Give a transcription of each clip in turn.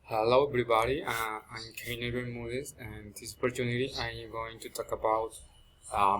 Hello everybody, I'm Kainer Moody's, and this opportunity I'm going to talk about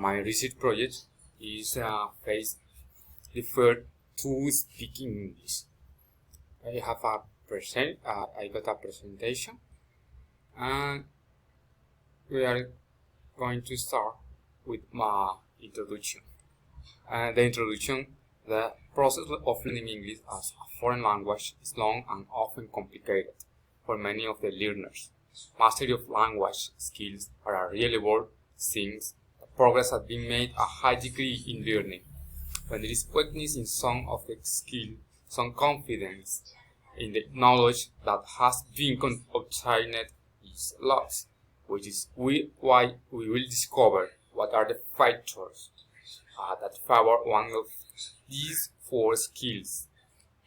my research project is phase referred to speaking English. I got a presentation, and we are going to start with my introduction. The process of learning English as a foreign language is long and often complicated for many of the learners. Mastery of language skills are a real world since progress has been made a high degree in learning. When there is weakness in some of the skill, some confidence in the knowledge that has been obtained is lost, which is why we will discover what are the factors that favor one of these four skills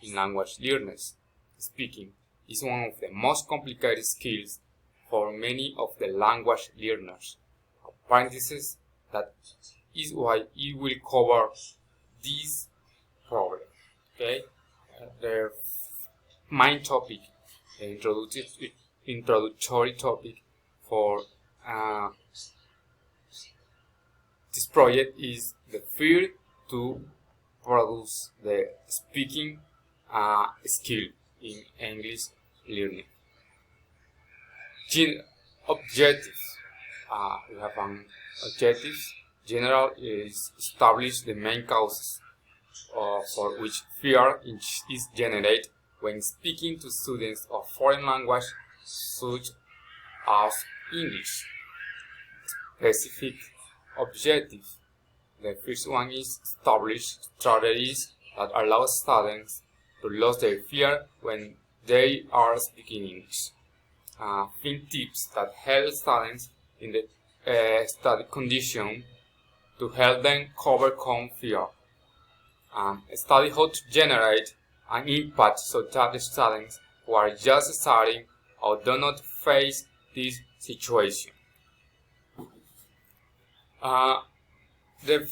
in language learners. Speaking is one of the most complicated skills for many of the language learners. Parenthesis, that is why it will cover this problem. Okay, the main topic, the introductory topic for this project is the fear to produce the speaking skill in English learning. Objectives. We have an objectives. General is establish the main causes for which fear is generated when speaking to students of foreign language such as English. Specific objective. The first one is establish strategies that allow students to lose their fear when they are speaking English. Think tips that help students in the study condition to help them overcome fear. Study how to generate an impact so that the students who are just starting or do not face this situation. The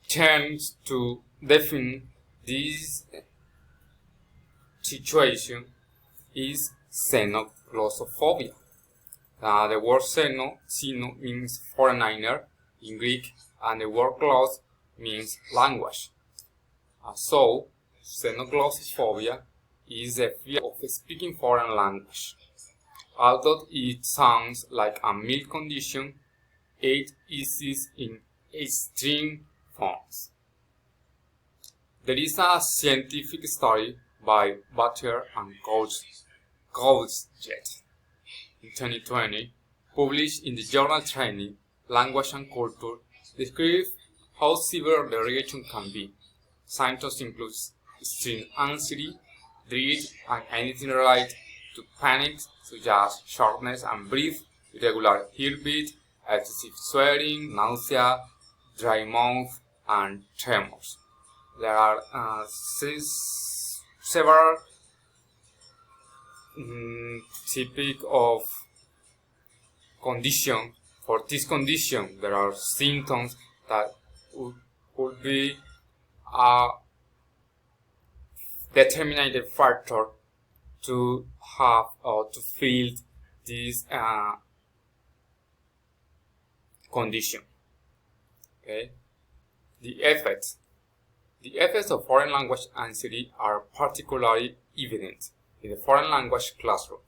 terms to define this situation is philosophobia. The word xeno means foreigner in Greek, and the word "glos" means language. So, xenoglossophobia is the fear of speaking foreign language. Although it sounds like a mild condition, it exists in extreme forms. There is a scientific study by Butler and Goldjet in 2020, published in the journal Training, Language and Culture, describes how severe the reaction can be. Symptoms include extreme anxiety, dread, and anything related to panic, such as shortness and breath, irregular heartbeat, excessive sweating, nausea, dry mouth, and tremors. There are several typical of condition. For this condition, there are symptoms that could be a determining factor to have or to feel this condition. Okay, the effects of foreign language anxiety are particularly evident in the foreign language classroom.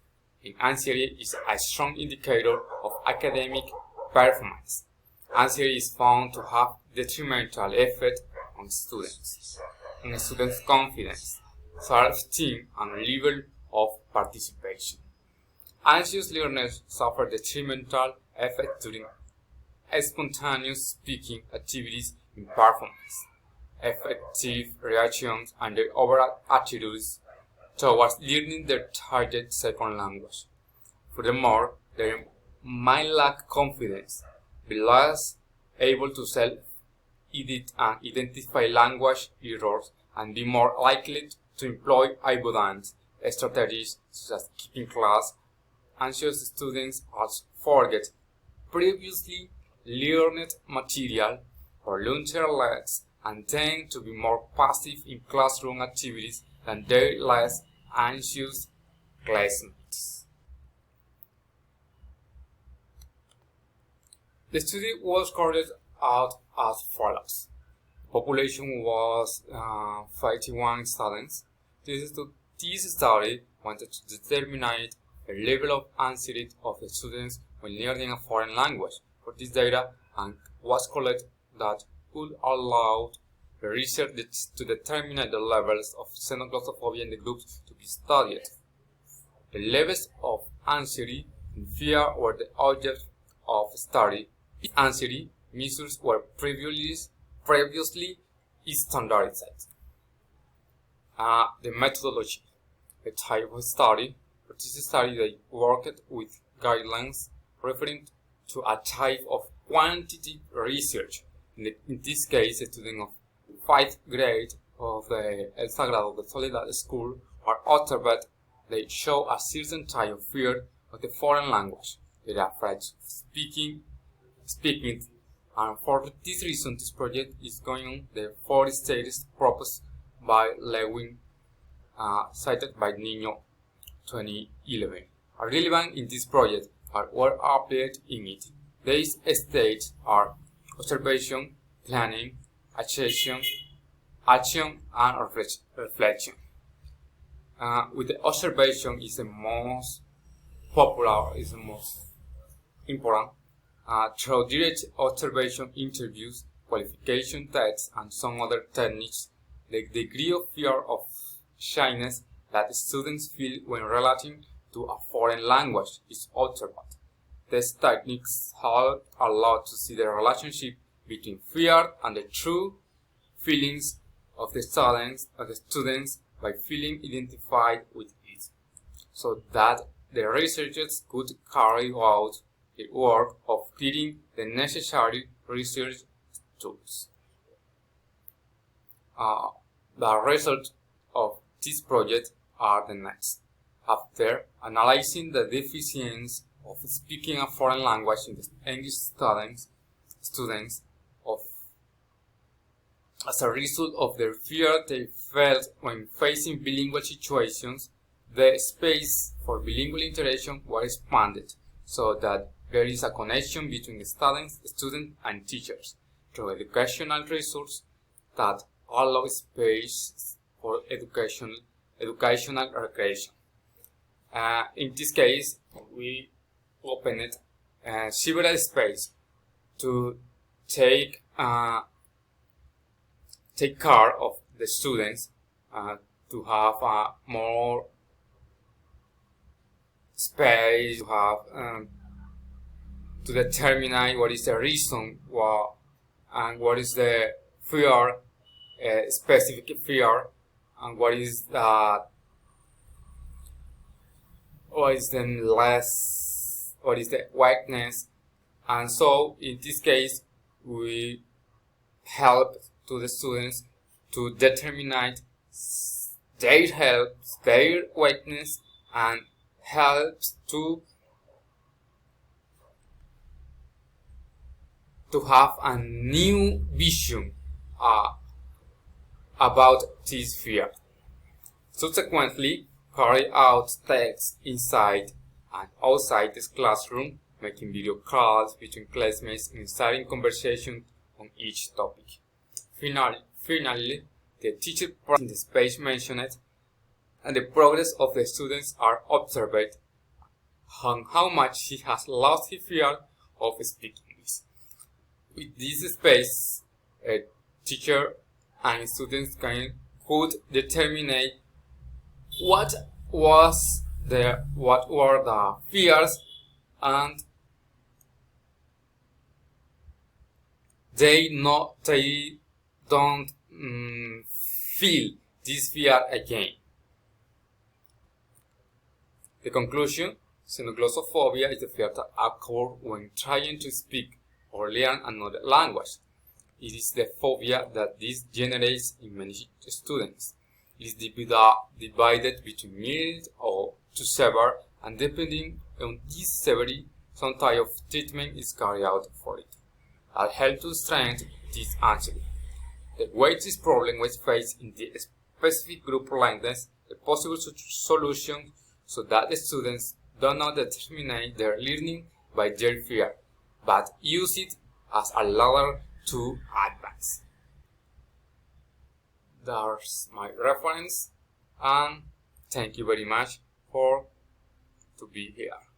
Anxiety is a strong indicator of academic performance. Anxiety is found to have detrimental effect on students' confidence, self-esteem, and level of participation. Anxious learners suffer detrimental effect during spontaneous speaking activities in performance, effective reactions, and their overall attitudes towards learning their target second language. Furthermore, they might lack confidence, be less able to self-edit and identify language errors, and be more likely to employ avoidance strategies such as skipping class. Anxious students also forget previously learned material or learn less and tend to be more passive in classroom activities than their less anxious classmates. The study was carried out as follows. The population was 51 students. This study wanted to determine the level of anxiety of the students when learning a foreign language. For this data and was collected that would allow the research to determine the levels of xenoglossophobia in the groups to be studied. The levels of anxiety and fear were the object of study. Anxiety measures were previously standardized. The methodology, the type of study. For this study, they worked with guidelines referring to a type of quantitative research. In this case, a student of 5th grade of the El Sagrado de Soledad school are observed. They show a certain type of fear of the foreign language. They are afraid of speaking it, and for this reason, this project is going on the 4 stages proposed by Lewin, cited by Niño 2011. Relevant in this project are what appeared in it. These stages are observation, planning, action, and reflection. With the observation is the most popular, is the most important. Through direct observation, interviews, qualification tests, and some other techniques, the degree of fear of shyness that students feel when relating to a foreign language is observed. These techniques help a lot to see the relationship between fear and the true feelings of the students by feeling identified with it, so that the researchers could carry out the work of creating the necessary research tools. The results of this project are the next. After analyzing the deficiencies of speaking a foreign language in the English students as a result of the fear they felt when facing bilingual situations, the space for bilingual interaction was expanded so that there is a connection between the students and teachers through educational resources that allow space for educational recreation. In this case, we opened several spaces to take care of the students, to have more space, to have to determine what is the reason and what is the fear, specific fear, and what is the weakness. And so in this case, we help to the students to determine their weakness, and helps to have a new vision about this fear. Subsequently, carry out tests inside and outside this classroom, making video calls between classmates and starting conversation on each topic. Finally, the teacher in the space mentioned, and the progress of the students are observed on how much he has lost his fear of speaking English. With this space, a teacher and students could determine what were the fears, and they don't feel this fear again. The conclusion: xenoglossophobia is the fear that occurs when trying to speak or learn another language. It is the phobia that this generates in many students. It is divided between mild or to severe, and depending on this severity, some type of treatment is carried out for it. That helps to strengthen this anxiety. The way this problem was faced in the specific group language, the possible solution so that the students do not determine their learning by their fear, but use it as a ladder to advance. That's my reference, and thank you very much for to be here.